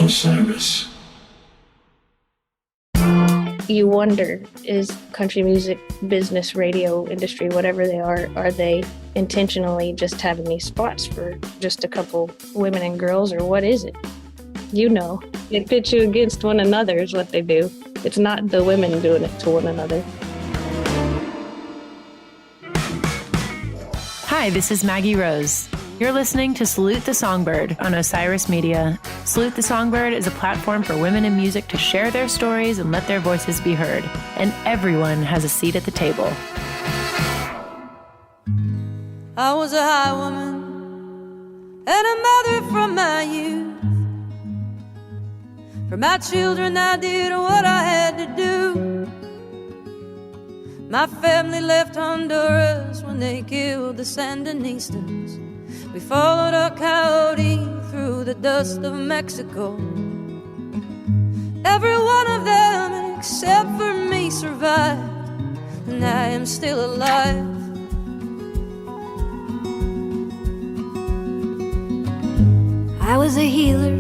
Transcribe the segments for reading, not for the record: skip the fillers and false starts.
Osiris. You wonder, is country music, business, radio industry, whatever they are they intentionally just having these spots for just a couple women and girls, or what is it? You know, they pit you against one another is what they do. It's not the women doing it to one another. Hi, this is Maggie Rose. You're listening to Salute the Songbird on Osiris Media. Salute the Songbird is a platform for women in music to share their stories and let their voices be heard. And everyone has a seat at the table. I was a highwoman and a mother from my youth. For my children I did what I had to do. My family left Honduras when they killed the Sandinistas. We followed a coyote through the dust of Mexico. Every one of them except for me survived, and I am still alive. I was a healer.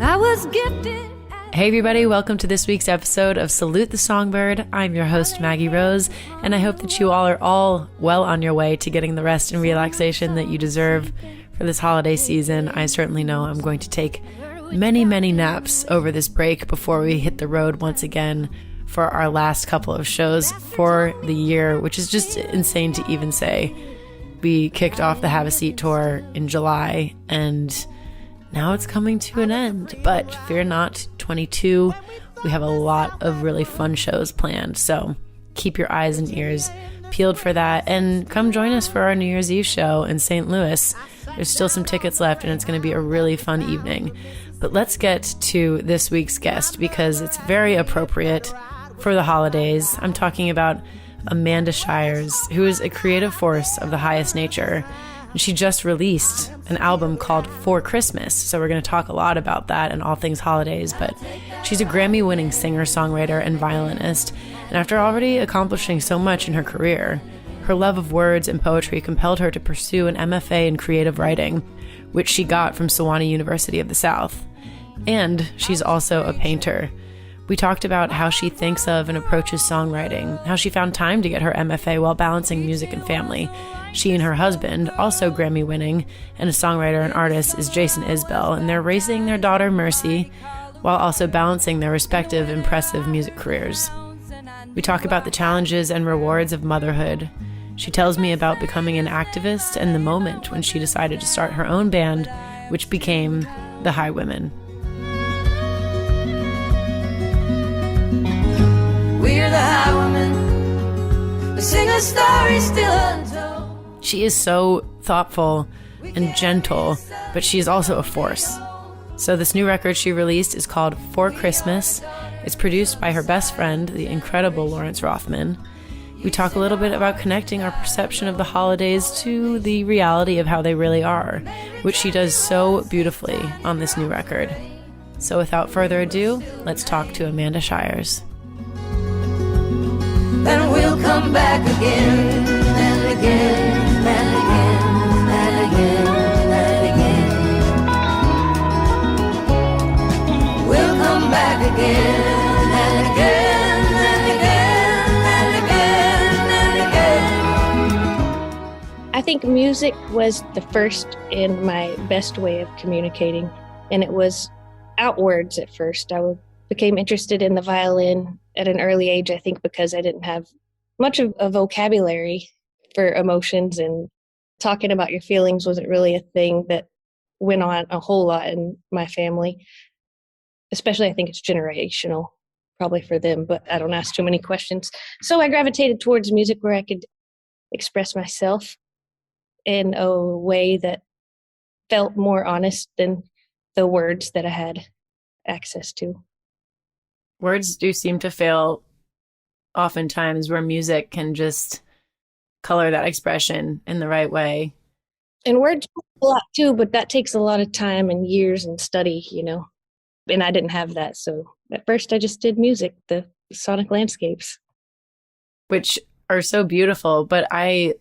I was gifted. Hey everybody, welcome to this week's episode of Salute the Songbird. I'm your host, Maggie Rose, and I hope that you all are well on your way to getting the rest and relaxation that you deserve for this holiday season. I certainly know I'm going to take many, many naps over this break before we hit the road once again for our last couple of shows for the year, which is just insane to even say. We kicked off the Have a Seat tour in July, and now it's coming to an end, but fear not, 22, we have a lot of really fun shows planned, so keep your eyes and ears peeled for that, and come join us for our New Year's Eve show in St. Louis. There's still some tickets left, and it's going to be a really fun evening. But let's get to this week's guest, because it's very appropriate for the holidays. I'm talking about Amanda Shires, who is a creative force of the highest nature. She just released an album called For Christmas, so we're going to talk a lot about that and all things holidays, but she's a Grammy-winning singer, songwriter, and violinist, and after already accomplishing so much in her career, her love of words and poetry compelled her to pursue an MFA in creative writing, which she got from Sewanee University of the South. And she's also a painter. We talked about how she thinks of and approaches songwriting, how she found time to get her MFA while balancing music and family. She and her husband, also Grammy-winning, and a songwriter and artist, is Jason Isbell, and they're raising their daughter Mercy while also balancing their respective impressive music careers. We talk about the challenges and rewards of motherhood. She tells me about becoming an activist and the moment when she decided to start her own band, which became The Highwomen. We're the Highwomen. We sing a story still untold. She is so thoughtful and gentle, but she is also a force. So this new record she released is called For Christmas. It's produced by her best friend, the incredible Lawrence Rothman. We talk a little bit about connecting our perception of the holidays to the reality of how they really are, which she does so beautifully on this new record. So without further ado, let's talk to Amanda Shires. And we'll come back again and again and again and again and again. We'll come back again and again and again and again and again. I think music was the first and my best way of communicating, and it was outwards at first. I became interested in the violin at an early age, I think because I didn't have much of a vocabulary for emotions, and talking about your feelings wasn't really a thing that went on a whole lot in my family. Especially, I think it's generational, probably for them, but I don't ask too many questions. So I gravitated towards music where I could express myself in a way that felt more honest than the words that I had access to. Words do seem to fail oftentimes, where music can just color that expression in the right way. And words a lot too, but that takes a lot of time and years and study, and I didn't have that. So at first I just did music, the sonic landscapes. Which are so beautiful, but I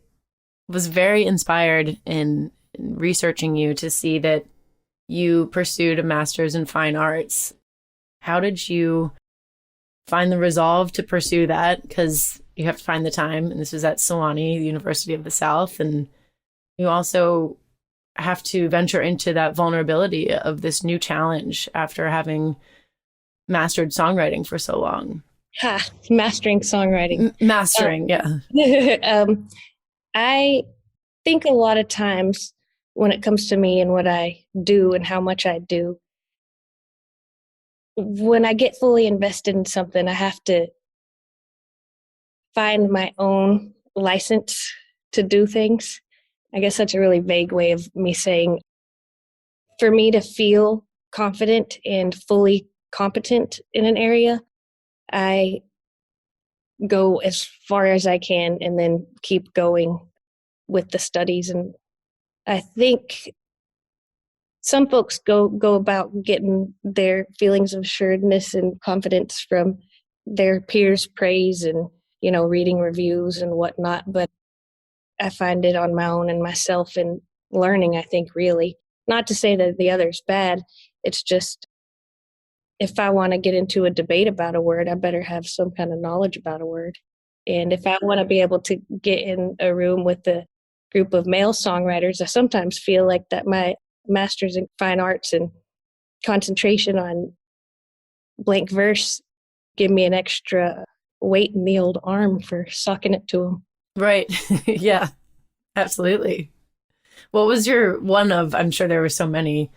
was very inspired in researching you to see that you pursued a master's in fine arts. How did you find the resolve to pursue that? Because you have to find the time, and this was at Sewanee University of the South, and you also have to venture into that vulnerability of this new challenge after having mastered songwriting for so long. Mastering songwriting. Mastering, yeah. I think a lot of times when it comes to me and what I do and how much I do, when I get fully invested in something, I have to find my own license to do things. I guess that's a really vague way of me saying, for me to feel confident and fully competent in an area, I go as far as I can and then keep going with the studies. And I think some folks go about getting their feelings of assuredness and confidence from their peers' praise and, reading reviews and whatnot. But I find it on my own and myself and learning, I think, really. Not to say that the other's bad. It's just, if I want to get into a debate about a word, I better have some kind of knowledge about a word. And if I want to be able to get in a room with a group of male songwriters, I sometimes feel like that my master's in fine arts and concentration on blank verse give me an extra weight in the old arm for sucking it to them. Right. Yeah, absolutely. What was I'm sure there were so many,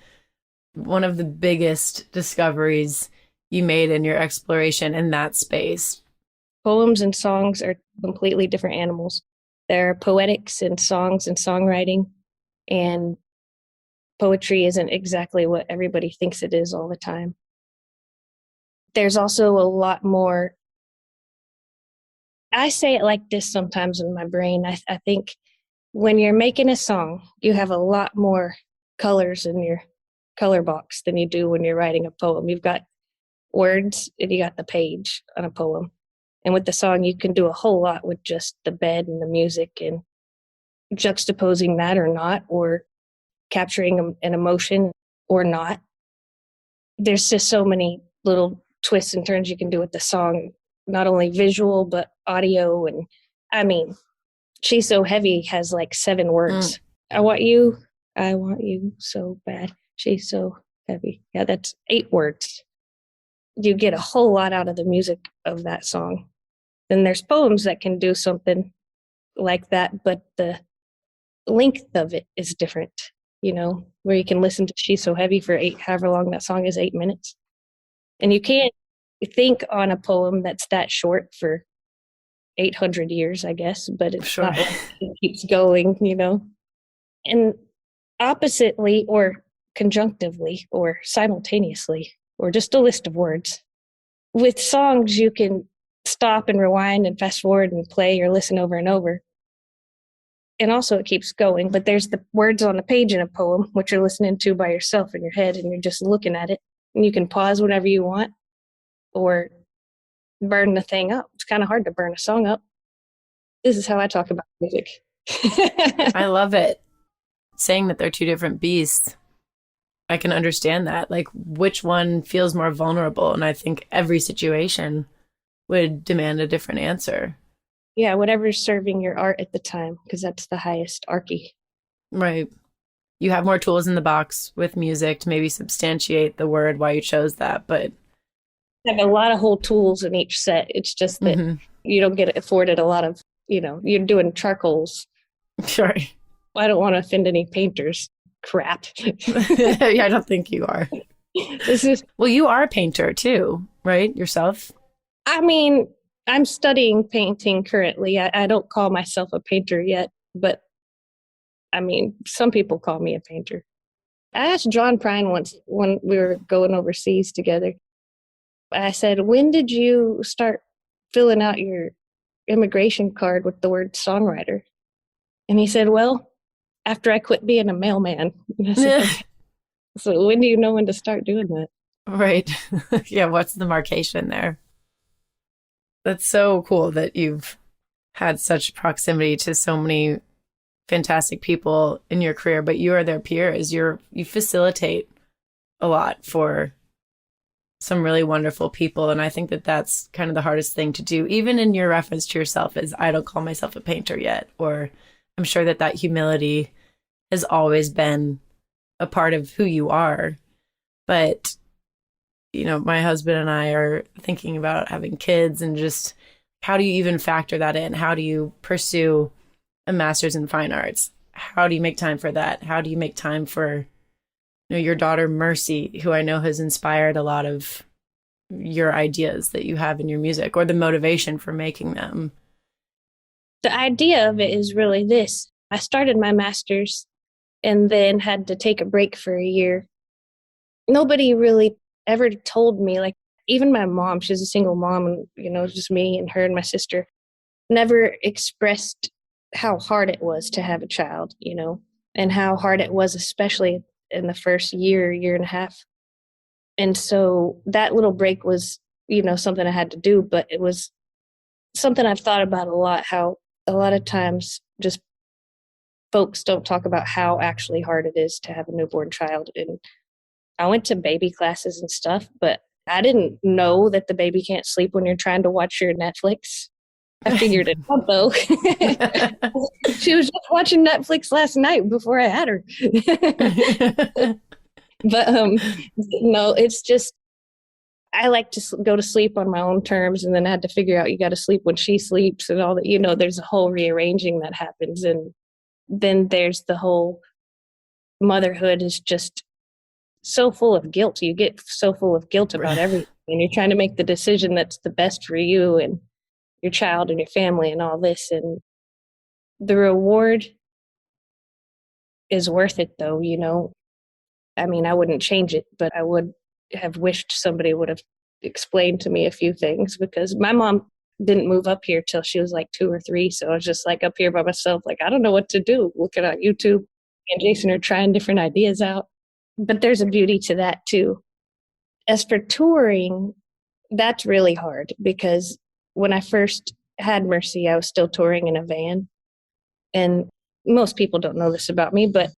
one of the biggest discoveries you made in your exploration in that space? Poems and songs are completely different animals. There are poetics and songs and songwriting, and poetry isn't exactly what everybody thinks it is all the time. There's also a lot more. I say it like this sometimes in my brain. I think when you're making a song, you have a lot more colors in your color box than you do when you're writing a poem. You've got words and you got the page on a poem. And with the song, you can do a whole lot with just the bed and the music and juxtaposing that or not, or capturing an emotion or not. There's just so many little twists and turns you can do with the song, not only visual, but audio. And I mean, She's So Heavy has like 7 words. I want you so bad. She's so heavy. Yeah, that's 8 words. You get a whole lot out of the music of that song. Then there's poems that can do something like that, but the length of it is different, where you can listen to She's So Heavy for however long that song is, 8 minutes. And you can't think on a poem that's that short for 800 years, I guess, but it's Sure. not like it keeps going, And oppositely or conjunctively or simultaneously, or just a list of words. With songs, you can stop and rewind and fast forward and play or listen over and over. And also it keeps going, but there's the words on the page in a poem, which you're listening to by yourself in your head, and you're just looking at it. And you can pause whenever you want or burn the thing up. It's kind of hard to burn a song up. This is how I talk about music. I love it. Saying that they're 2 different beasts, I can understand that. Like, which one feels more vulnerable? And I think every situation would demand a different answer. Yeah, whatever's serving your art at the time, because that's the highest archy. Right. You have more tools in the box with music to maybe substantiate the word why you chose that, but I have a lot of whole tools in each set. It's just that you don't get afforded a lot of, you're doing charcoals. Sure. I don't want to offend any painters. Crap. Yeah, I don't think you are. Well, you are a painter too, right? Yourself? I mean, I'm studying painting currently. I don't call myself a painter yet, but I mean, some people call me a painter. I asked John Prine once when we were going overseas together. I said, when did you start filling out your immigration card with the word songwriter? And he said, well, after I quit being a mailman. I said, okay. So when do you know when to start doing that? Right. Yeah, what's the marcation there? That's so cool that you've had such proximity to so many fantastic people in your career, but you are their peers. You facilitate a lot for some really wonderful people. And I think that that's kind of the hardest thing to do, even in your reference to yourself is, I don't call myself a painter yet. Or I'm sure that that humility has always been a part of who you are. But, you know, my husband and I are thinking about having kids, and just how do you even factor that in? How do you pursue a master's in fine arts? How do you make time for that? How do you make time for, you know, your daughter Mercy, who I know has inspired a lot of your ideas that you have in your music, or the motivation for making them? The idea of it is really this. I started my master's and then had to take a break for a year. Nobody really ever told me, like, even my mom, she's a single mom, and, you know, it's just me and her and my sister, never expressed how hard it was to have a child, you know, and how hard it was, especially in the first year, year and a half. And so that little break was, you know, something I had to do, but it was something I've thought about a lot, how a lot of times just folks don't talk about how actually hard it is to have a newborn child. And I went to baby classes and stuff, but I didn't know that the baby can't sleep when you're trying to watch your Netflix. I figured it out though. She was just watching Netflix last night before I had her. But no, it's just, I like to go to sleep on my own terms, and then I had to figure out you got to sleep when she sleeps and all that. You know, there's a whole rearranging that happens, and then there's the whole motherhood is just so full of guilt. You get so full of guilt about everything, and you're trying to make the decision that's the best for you and your child and your family and all this. And the reward is worth it though, you know. I mean, I wouldn't change it, but I would have wished somebody would have explained to me a few things, because my mom didn't move up here till she was like 2 or 3. So I was just like up here by myself, like, I don't know what to do. Looking at YouTube, and Jason are trying different ideas out. But there's a beauty to that too. As for touring, that's really hard, because when I first had Mercy, I was still touring in a van. And most people don't know this about me, but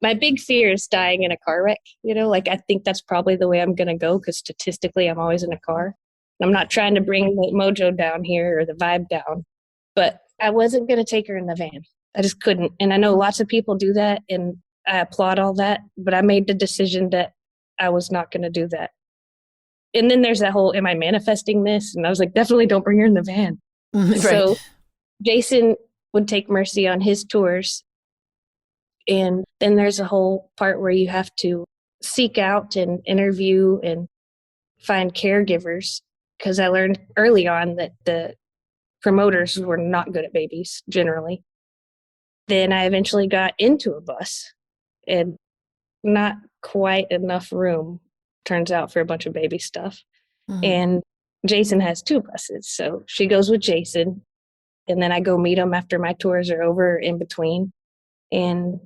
my big fear is dying in a car wreck. You know, like, I think that's probably the way I'm going to go, because statistically I'm always in a car. I'm not trying to bring the mojo down here or the vibe down, but I wasn't going to take her in the van. I just couldn't. And I know lots of people do that, and I applaud all that, but I made the decision that I was not going to do that. And then there's that whole, am I manifesting this? And I was like, definitely don't bring her in the van. Right. So Jason would take Mercy on his tours. And then there's a whole part where you have to seek out and interview and find caregivers, because I learned early on that the promoters were not good at babies generally. Then I eventually got into a bus, and not quite enough room, turns out, for a bunch of baby stuff. Mm-hmm. And Jason has 2 buses. So she goes with Jason, and then I go meet him after my tours are over, in between. And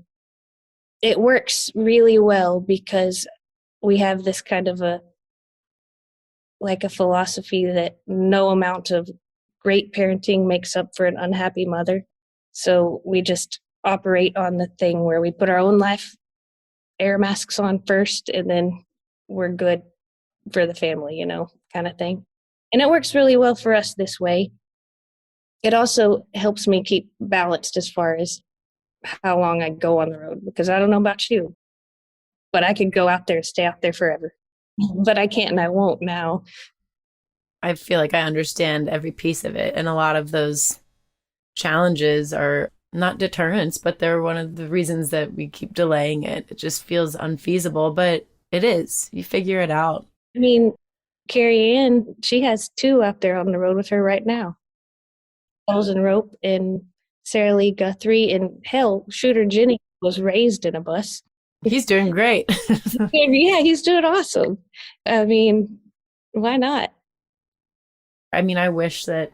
it works really well, because we have this kind of a philosophy that no amount of great parenting makes up for an unhappy mother. So we just operate on the thing where we put our own life air masks on first, and then we're good for the family, you know, kind of thing. And it works really well for us this way. It also helps me keep balanced as far as how long I go on the road, because I don't know about you, but I could go out there and stay out there forever. But I can't, and I won't now. I feel like I understand every piece of it. And a lot of those challenges are not deterrents, but they're one of the reasons that we keep delaying it. It just feels unfeasible, but it is. You figure it out. I mean, Carrie Ann, she has 2 out there on the road with her right now. Bells and Rope and Sarah Lee Guthrie, and hell, Shooter Jenny was raised in a bus. He's doing great. Yeah, he's doing awesome. I mean, why not? I mean, I wish that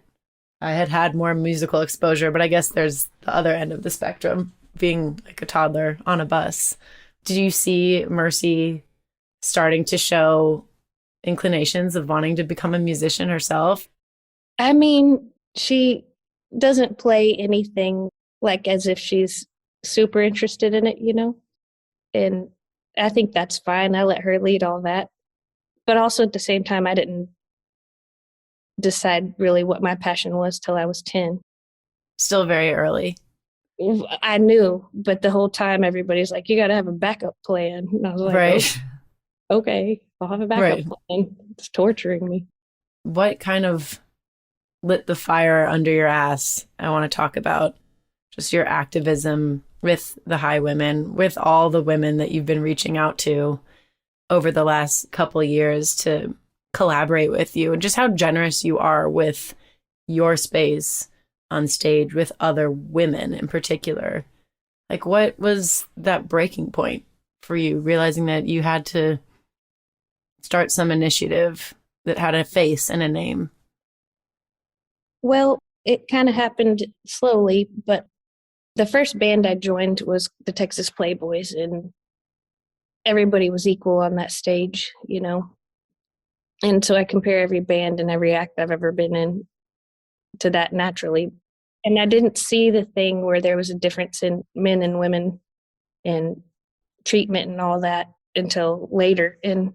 I had had more musical exposure, but I guess there's the other end of the spectrum, being like a toddler on a bus. Did you see Mercy starting to show inclinations of wanting to become a musician herself? I mean, she doesn't play anything like as if she's super interested in it, you know? And I think that's fine. I let her lead all that. But also at the same time, I didn't decide really what my passion was till I was 10. Still very early. I knew, but the whole time everybody's like, you got to have a backup plan. And I was like, Right. okay, I'll have a backup Right. plan. It's torturing me. What kind of lit the fire under your ass? I want to talk about just your activism with the Highwomen, with all the women that you've been reaching out to over the last couple of years to collaborate with you, and just how generous you are with your space on stage with other women in particular. Like, what was that breaking point for you, realizing that you had to start some initiative that had a face and a name? Well, it kind of happened slowly, but the first band I joined was the Texas Playboys, and everybody was equal on that stage, you know. And so I compare every band and every act I've ever been in to that naturally. And I didn't see the thing where there was a difference in men and women and treatment and all that until later. And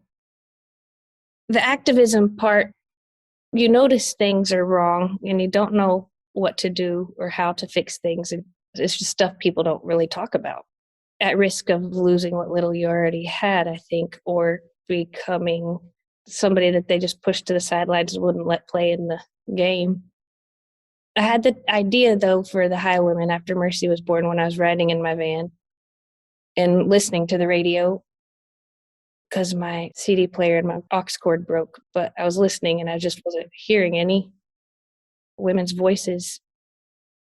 the activism part, you notice things are wrong and you don't know what to do or how to fix things. And it's just stuff people don't really talk about, at risk of losing what little you already had, I think, or becoming somebody that they just pushed to the sidelines and wouldn't let play in the game. I had the idea, though, for the Highwomen after Mercy was born when I was riding in my van and listening to the radio because my CD player and my aux cord broke. But I was listening and I just wasn't hearing any women's voices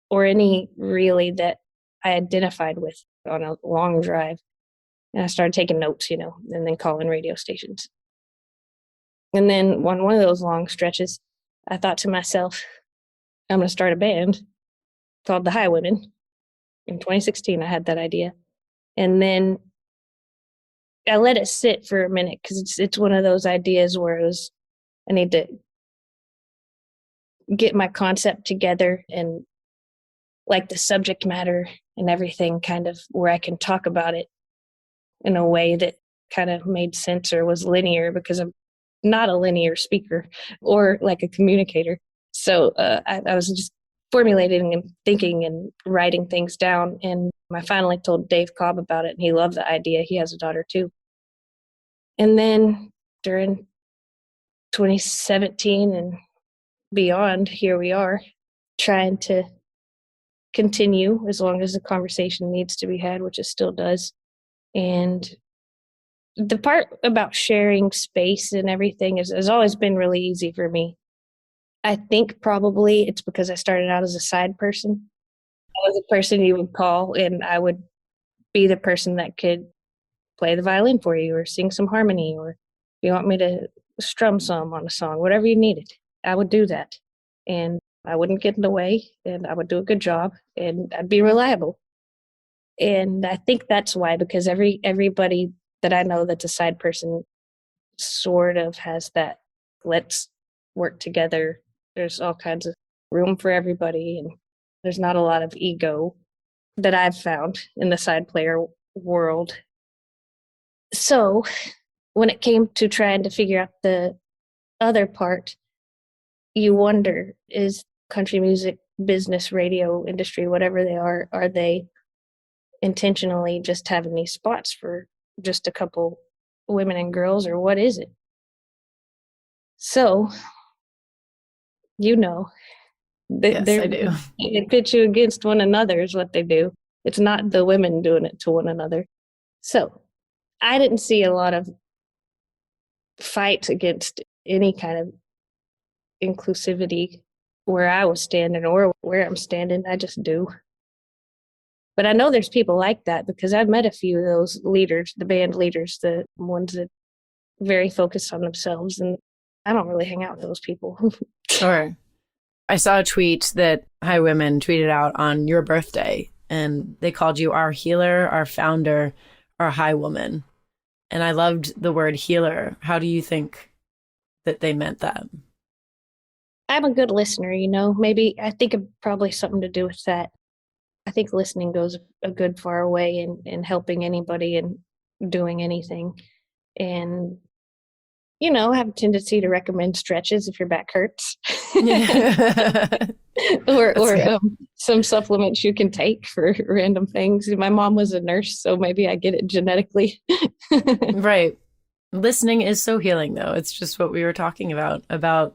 or any really that I identified with on a long drive. And I started taking notes, you know, and then calling radio stations. And then on one of those long stretches, I thought to myself, I'm going to start a band called The Highwomen. In 2016, I had that idea. And then I let it sit for a minute because it's one of those ideas where I need to get my concept together and like the subject matter and everything kind of where I can talk about it in a way that kind of made sense or was linear, because I'm not a linear speaker or like a communicator. So I was just formulating and thinking and writing things down. And I finally told Dave Cobb about it, and he loved the idea. He has a daughter too. And then during 2017 and beyond, here we are trying to continue as long as the conversation needs to be had, which it still does. And the part about sharing space and everything has always been really easy for me. I think probably it's because I started out as a side person. I was a person you would call, and I would be the person that could play the violin for you or sing some harmony, or if you want me to strum some on a song, whatever you needed, I would do that. And I wouldn't get in the way, and I would do a good job, and I'd be reliable. And I think that's why, because everybody that I know that's a side person sort of has that, let's work together. There's all kinds of room for everybody, and there's not a lot of ego that I've found in the side player world. So when it came to trying to figure out the other part, you wonder, is country music, business, radio industry, whatever they are they intentionally just having these spots for just a couple women and girls, or what is it? So, you know, Yes, I do. they pit you against one another is what they do. It's not the women doing it to one another. So I didn't see a lot of fight against any kind of inclusivity where I was standing or where I'm standing. I just do. But I know there's people like that, because I've met a few of those leaders, the band leaders, the ones that are very focused on themselves. And I don't really hang out with those people. Sure. I saw a tweet that Highwomen tweeted out on your birthday, and they called you our healer, our founder, our Highwoman. And I loved the word healer. How do you think that they meant that? I'm a good listener, you know. Maybe I think it probably something to do with that. I think listening goes a good far way in helping anybody. And doing anything. And, have a tendency to recommend stretches if your back hurts. or some supplements you can take for random things. My mom was a nurse, so maybe I get it genetically. Right. Listening is so healing, though. It's just what we were talking about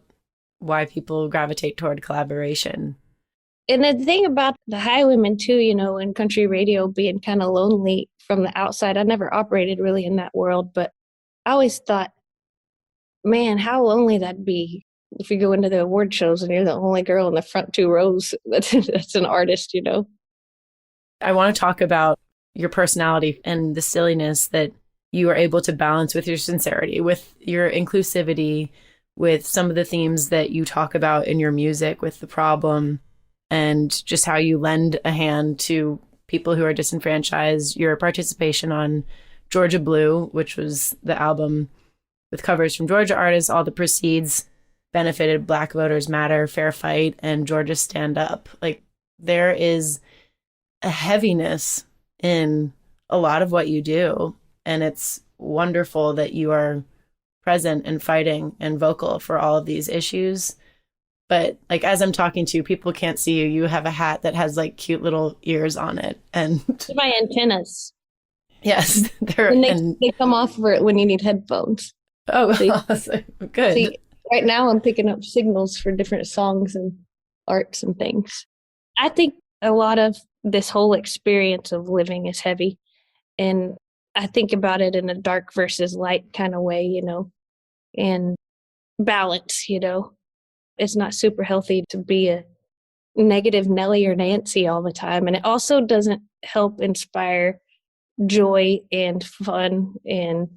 why people gravitate toward collaboration. And the thing about the Highwomen too, and country radio being kind of lonely from the outside, I never operated really in that world, but I always thought, man, how lonely that'd be if you go into the award shows and you're the only girl in the front 2 rows that's an artist, I want to talk about your personality and the silliness that you are able to balance with your sincerity, with your inclusivity, with some of the themes that you talk about in your music, with the problem, and just how you lend a hand to people who are disenfranchised. Your participation on Georgia Blue, which was the album with covers from Georgia artists, all the proceeds benefited Black Voters Matter, Fair Fight, and Georgia Stand Up. Like, there is a heaviness in a lot of what you do, and it's wonderful that you are present and fighting and vocal for all of these issues. But like, as I'm talking to you, people can't see you. You have a hat that has like cute little ears on it, and my antennas. Yes, they come off for it when you need headphones. Oh, awesome. Good. See, right now I'm picking up signals for different songs and arts and things. I think a lot of this whole experience of living is heavy, and I think about it in a dark versus light kind of way, and balance, It's not super healthy to be a negative Nelly or Nancy all the time. And it also doesn't help inspire joy and fun. And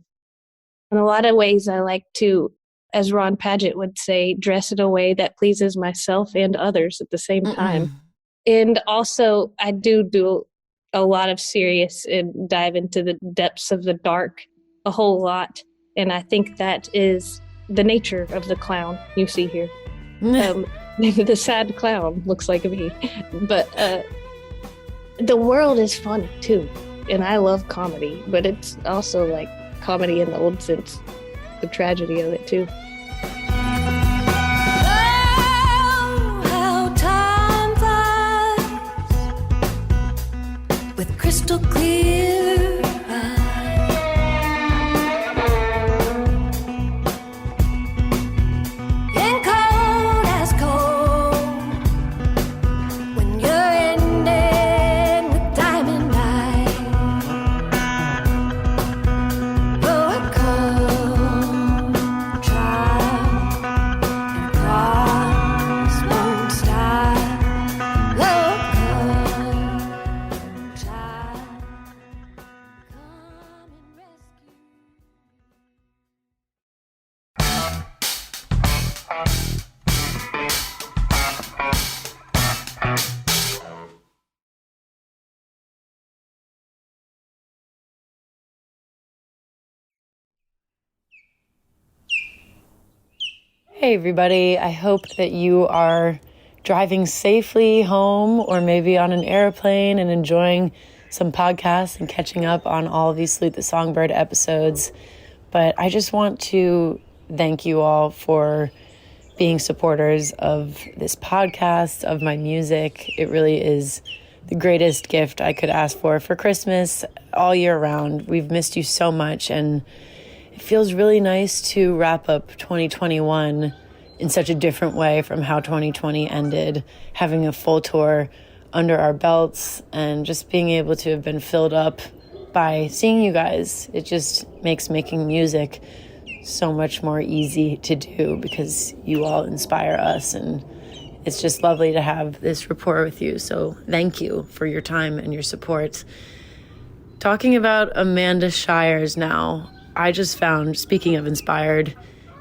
in a lot of ways, I like to, as Ron Padgett would say, dress in a way that pleases myself and others at the same time. And also, I do a lot of serious and dive into the depths of the dark a whole lot. And I think that is the nature of the clown you see here. The sad clown looks like me. But the world is funny, too. And I love comedy, but it's also like comedy in the old sense, the tragedy of it, too. Crystal clear eyes, and cold as cold when you're ending with diamond eyes. Overcome, try and cross won't stop. Hey, everybody. I hope that you are driving safely home or maybe on an airplane and enjoying some podcasts and catching up on all of these Salute the Songbird episodes. But I just want to thank you all for being supporters of this podcast, of my music. It really is the greatest gift I could ask for Christmas all year round. We've missed you so much, and it feels really nice to wrap up 2021 in such a different way from how 2020 ended, having a full tour under our belts and just being able to have been filled up by seeing you guys. It just makes making music so much more easy to do because you all inspire us, and it's just lovely to have this rapport with you. So thank you for your time and your support. Talking about Amanda Shires now, I just found, speaking of inspired,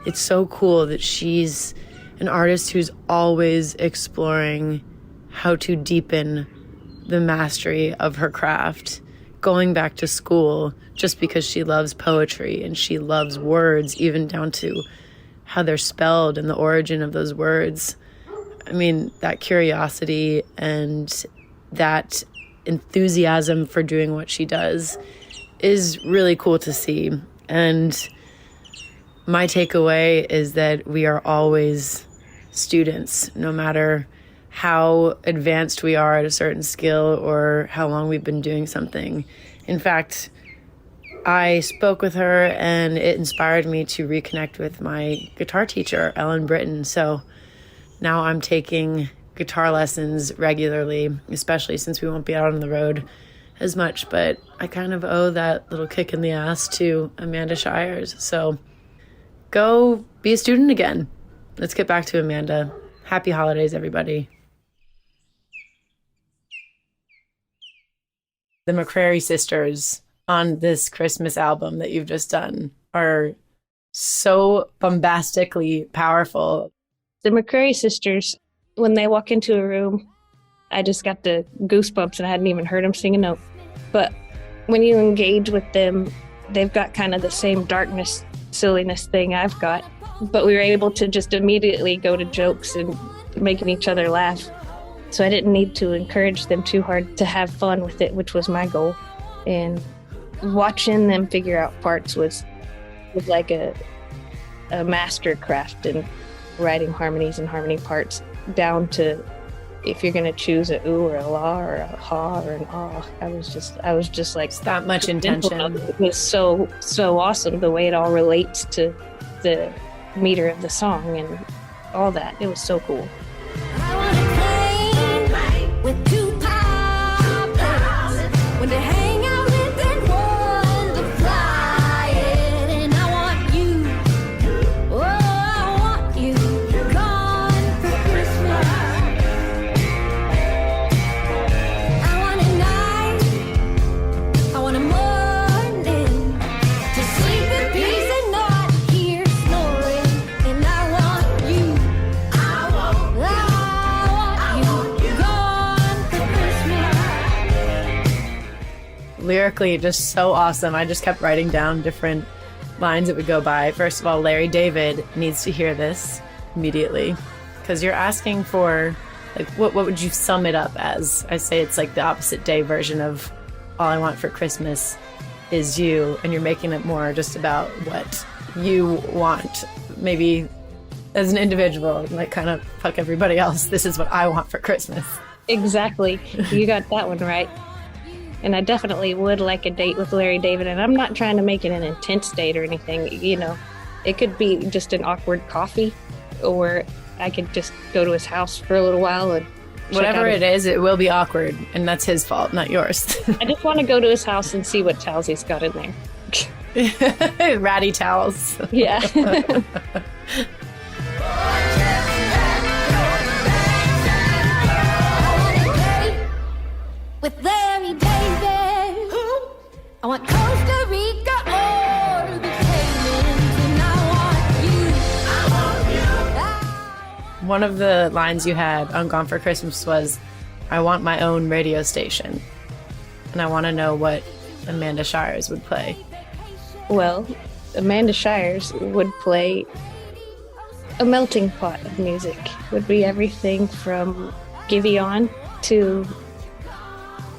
it's so cool that she's an artist who's always exploring how to deepen the mastery of her craft, going back to school just because she loves poetry and she loves words, even down to how they're spelled and the origin of those words. I mean, that curiosity and that enthusiasm for doing what she does is really cool to see. And my takeaway is that we are always students, no matter how advanced we are at a certain skill or how long we've been doing something. In fact, I spoke with her and it inspired me to reconnect with my guitar teacher, Ellen Britton. So now I'm taking guitar lessons regularly, especially since we won't be out on the road as much. But I kind of owe that little kick in the ass to Amanda Shires. So go be a student again. Let's get back to Amanda. Happy holidays, everybody. The McCrary sisters on this Christmas album that you've just done are so bombastically powerful. The McCrary sisters, when they walk into a room, I just got the goosebumps and I hadn't even heard them sing a note. But when you engage with them, they've got kind of the same darkness, silliness thing I've got. But we were able to just immediately go to jokes and making each other laugh. So I didn't need to encourage them too hard to have fun with it, which was my goal. And watching them figure out parts was like a master craft in writing harmonies and harmony parts down to if you're going to choose a ooh or a la or a ha or an ah. I was just like, it's that much intention. It was so awesome the way it all relates to the meter of the song and all that. It was so cool. Lyrically, just so awesome. I just kept writing down different lines that would go by. First of all, Larry David needs to hear this immediately because you're asking for, like, what would you sum it up as? I say it's like the opposite day version of All I Want for Christmas Is You, and you're making it more just about what you want, maybe as an individual, like kind of fuck everybody else. This is what I want for Christmas. Exactly. You got that one right. And I definitely would like a date with Larry David. And I'm not trying to make it an intense date or anything. You know, it could be just an awkward coffee, or I could just go to his house for a little while and whatever it is, it will be awkward. And that's his fault, not yours. I just want to go to his house and see what towels he's got in there. Ratty towels. Yeah. With Larry David, I want Costa Rica or the Caymans, and I want you. One of the lines you had on Gone for Christmas was, I want my own radio station, and I want to know what Amanda Shires would play. Well, Amanda Shires would play a melting pot of music. Would be everything from Giveon to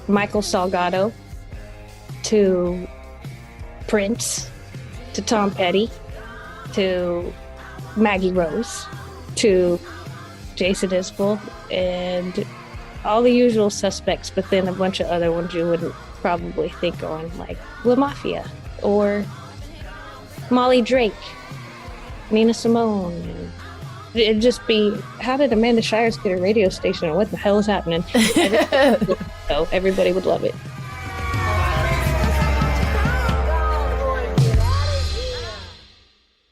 Michael Salgado to Prince to Tom Petty to Maggie Rose to Jason Isbell and all the usual suspects, but then a bunch of other ones you wouldn't probably think on, like La Mafia or Molly Drake, Nina Simone. It'd just be, how did Amanda Shires get a radio station and what the hell is happening? So everybody would love it.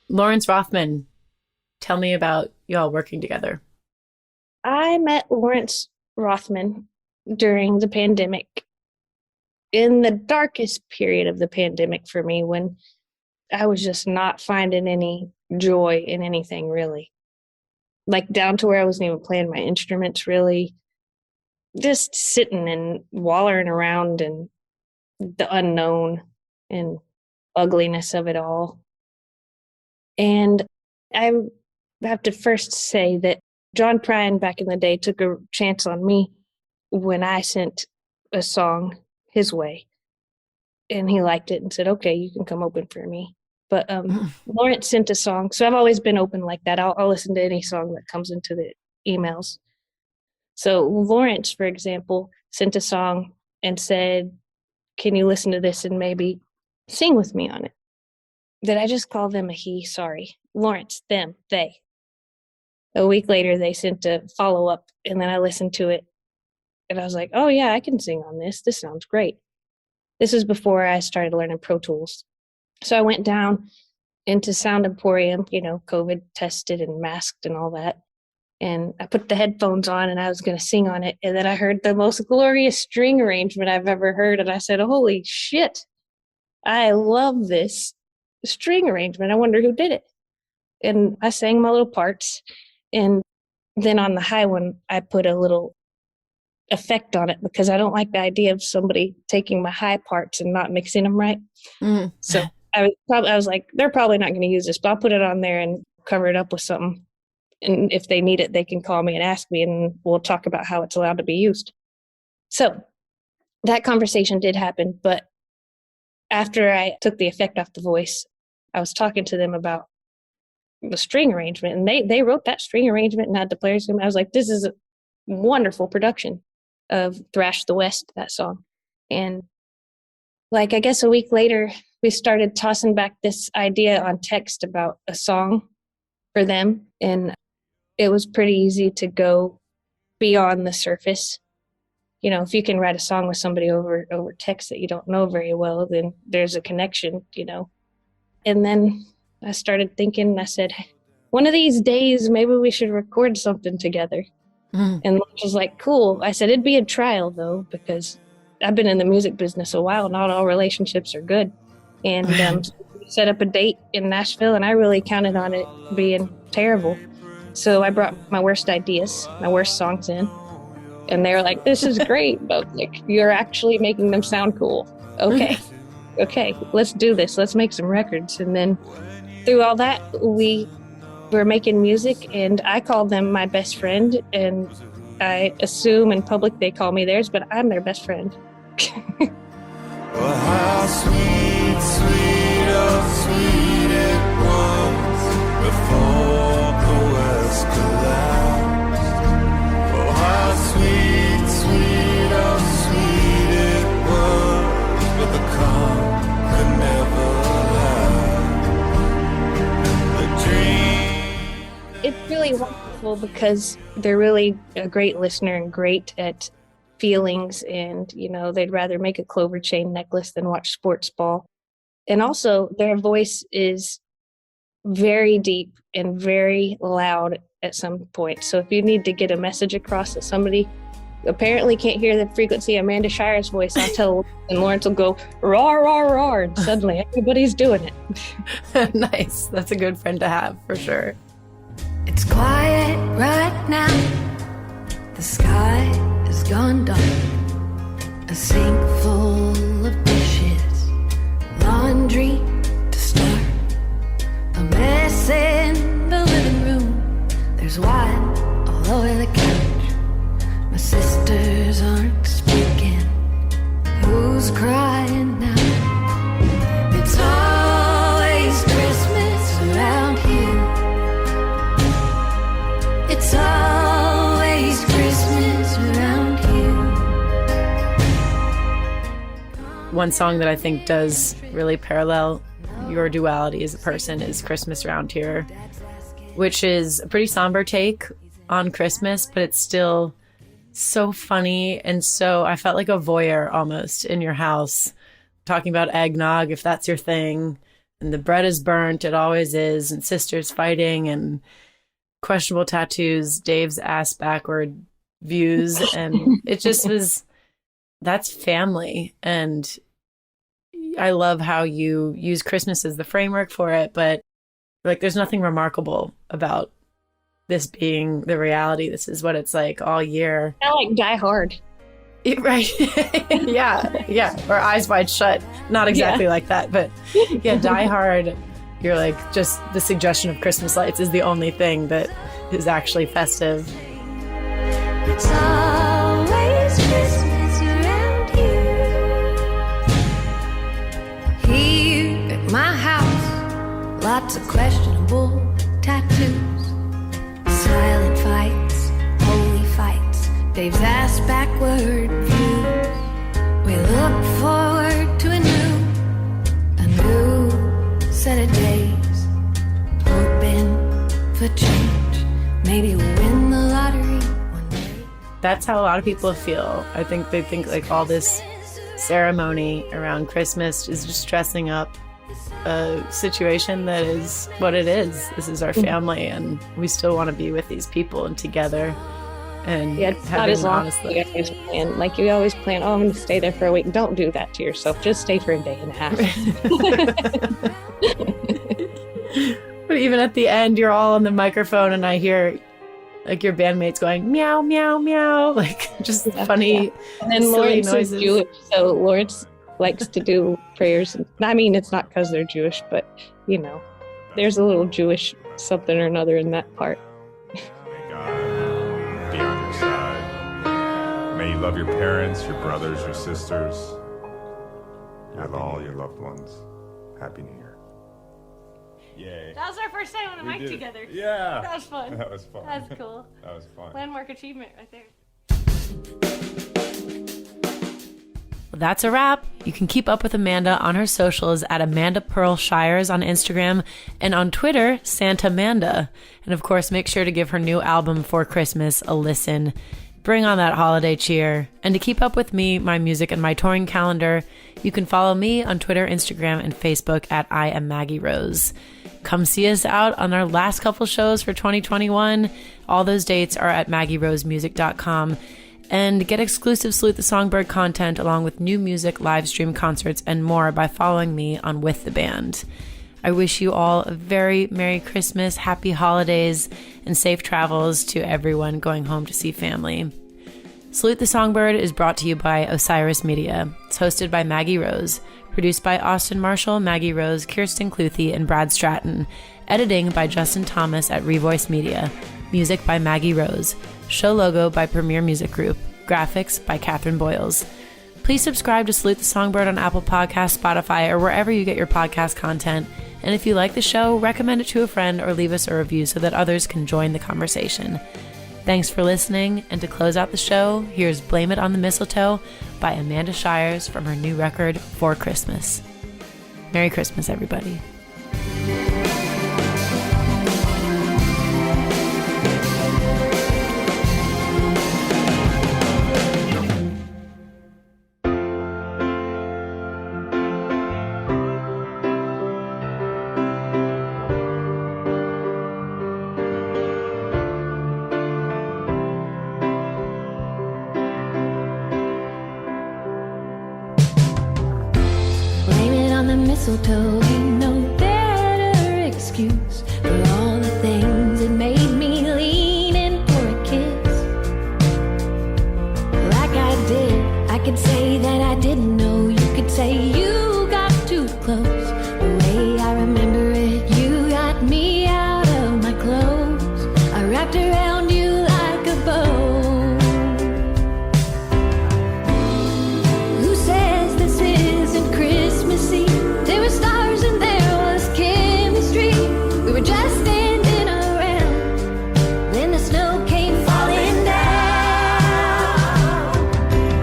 Lawrence Rothman, tell me about y'all working together. I met Lawrence Rothman during the pandemic, in the darkest period of the pandemic for me, when I was just not finding any joy in anything, really. Like down to where I wasn't even playing my instruments, really. Just sitting and wallowing around in the unknown and ugliness of it all. And I have to first say that John Prine back in the day took a chance on me when I sent a song his way. and he liked it and said, okay, you can come open for me. But Lawrence sent a song. So I've always been open like that. I'll listen to any song that comes into the emails. So Lawrence, for example, sent a song and said, can you listen to this and maybe sing with me on it? Did I just call them a he? Sorry. Lawrence, them, they. A week later, they sent a follow-up, and then I listened to it, and I was like, oh, yeah, I can sing on this. This sounds great. This was before I started learning Pro Tools. So I went down into Sound Emporium, COVID tested and masked and all that. And I put the headphones on and I was going to sing on it. And then I heard the most glorious string arrangement I've ever heard. And I said, holy shit, I love this string arrangement. I wonder who did it. And I sang my little parts. And then on the high one, I put a little effect on it because I don't like the idea of somebody taking my high parts and not mixing them right. Mm. So I was like, they're probably not going to use this, but I'll put it on there and cover it up with something. And if they need it, they can call me and ask me, and we'll talk about how it's allowed to be used. So that conversation did happen. But after I took the effect off the voice, I was talking to them about the string arrangement, and they wrote that string arrangement and had the players. I was like, this is a wonderful production of Thrash the West, that song. And I guess a week later, we started tossing back this idea on text about a song for them. And it was pretty easy to go beyond the surface. If you can write a song with somebody over text that you don't know very well, then there's a connection, And then I started thinking, I said, one of these days, maybe we should record something together. Mm. And Lynch was like, cool. I said, it'd be a trial, though, because I've been in the music business a while. Not all relationships are good. And so we set up a date in Nashville, and I really counted on it being terrible. So I brought my worst ideas, my worst songs in. And they were like, this is great, but you're actually making them sound cool. Okay, let's do this. Let's make some records. And then through all that, we were making music, and I called them my best friend. And I assume in public they call me theirs, but I'm their best friend. Well, how sweet, sweet, oh sweet it was before the West collapsed. Oh, how sweet, sweet, oh sweet it was, but the calm could never last. The dream. It's really wonderful because they're really a great listener and great at feelings, and they'd rather make a clover chain necklace than watch sports ball. And also their voice is very deep and very loud at some point. So if you need to get a message across that somebody apparently can't hear the frequency of Amanda Shires' voice, I'll tell, and Lawrence will go roar, roar, roar, and suddenly everybody's doing it. Nice. That's a good friend to have for sure. It's quiet right now. The sky has gone dark. A sink full of dishes, laundry to start. A mess in the living room. There's wine all over the couch. My sisters aren't speaking. Who's crying now? It's always Christmas around here. It's always Christmas around here. One song that I think does really parallel your duality as a person is Christmas Around Here, which is a pretty somber take on Christmas, but it's still so funny. And so I felt like a voyeur almost in your house, talking about eggnog, if that's your thing, and the bread is burnt, it always is, and sisters fighting, and questionable tattoos, Dave's ass backward views. And it just was, that's family. And I love how you use Christmas as the framework for it, but there's nothing remarkable about this being the reality. This is what it's like all year. I like Die Hard. Right. yeah. Or Eyes Wide Shut. Not exactly like that, but yeah, Die Hard. You're like, just the suggestion of Christmas lights is the only thing that is actually festive. It's always Christmas around here. Lots of questionable tattoos, silent fights, holy fights, Dave's ass backward views. We look forward to a new set of days, hoping for change. Maybe we'll win the lottery one day. That's how a lot of people feel. I think they think like all this ceremony around Christmas is just dressing up a situation that is what it is. This is our family, and we still want to be with these people and together. And Yeah, it's not as long as you always plan. Like you always plan, oh, I'm going to stay there for a week. Don't do that to yourself. Just stay for a day and a half. But even at the end, you're all on the microphone, and I hear like your bandmates going meow, meow, meow, like just funny, And then silly Lawrence noises. is Jewish, so Lawrence likes to do prayers. I mean, it's not because they're Jewish, but you know, there's a little Jewish something or another in that part. May God be on your side. May you love your parents, your brothers, your sisters, and all your loved ones. Happy New Year. Yay. That was our first time on the mic did it. together. Yeah. That was fun. That was fun. That's cool. That was fun. Landmark achievement right there. Well, that's a wrap. You can keep up with Amanda on her socials at Amanda Pearl Shires on Instagram, and on Twitter, Santa Amanda. And of course, make sure to give her new album For Christmas a listen. Bring on that holiday cheer. And to keep up with me, my music, and my touring calendar, you can follow me on Twitter, Instagram, and Facebook at I Am Maggie Rose. Come see us out on our last couple shows for 2021. All those dates are at maggierosemusic.com. And get exclusive Salute the Songbird content along with new music, live stream concerts, and more by following me on With the Band. I wish you all a very Merry Christmas, Happy Holidays, and safe travels to everyone going home to see family. Salute the Songbird is brought to you by Osiris Media. It's hosted by Maggie Rose, produced by Austin Marshall, Maggie Rose, Kirsten Cluthy, and Brad Stratton, editing by Justin Thomas at Revoice Media, music by Maggie Rose, show logo by Premier Music Group, graphics by Catherine Boyles. Please subscribe to Salute the Songbird on Apple Podcasts, Spotify, or wherever you get your podcast content. And if you like the show, recommend it to a friend or leave us a review so that others can join the conversation. Thanks for listening, and to close out the show, here's Blame It on the Mistletoe by Amanda Shires from her new record, For Christmas. Merry Christmas, everybody. Blame it on the mistletoe, ain't no better excuse for all the things that made me lean in for a kiss. Like I did, I could say that I didn't know. You could say you got too close. The way I remember it, you got me out of my clothes. I wrapped around you like a bow. Who says this isn't Christmassy? There were stars and there was chemistry. We were just standing around. Then the snow came falling down.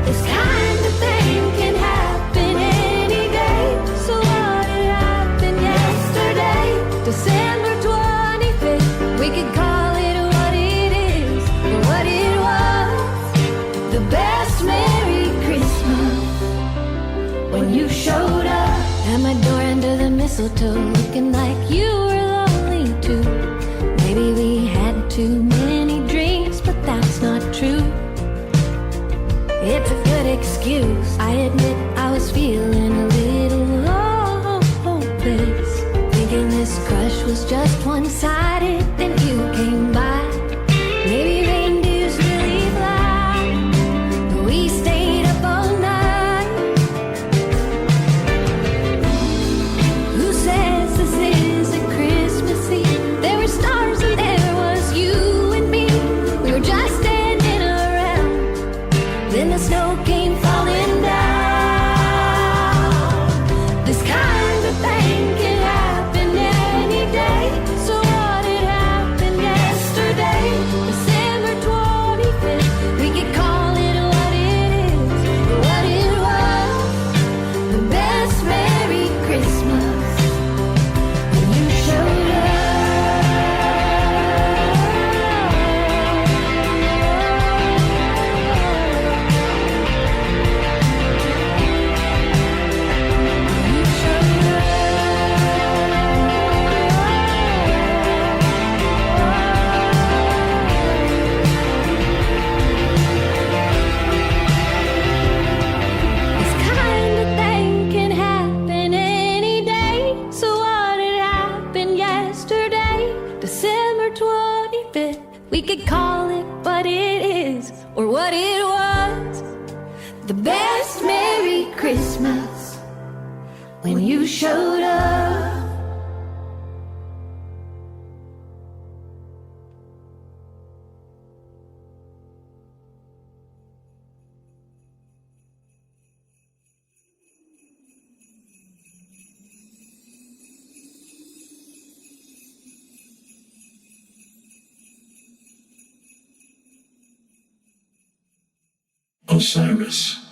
This kind of thing can happen any day. So what had happened yesterday? December 25th. We could call it what it is, or what it was. The best Merry Christmas. When you showed up at my door under the mistletoe, looking like you were lonely too. Maybe we had too many drinks, but that's not true. It's a good excuse. I admit I was feeling a little hopeless, thinking this crush was just one-sided. Then you came by. Maybe reindeers really fly, but we stayed up all night. Who says this isn't Christmassy? There were stars and there was you and me. We were just standing around. Then the snow came falling down. This kind of thing can happen any We could call it what it is or what it was. The best Merry Christmas when you showed up. Osiris.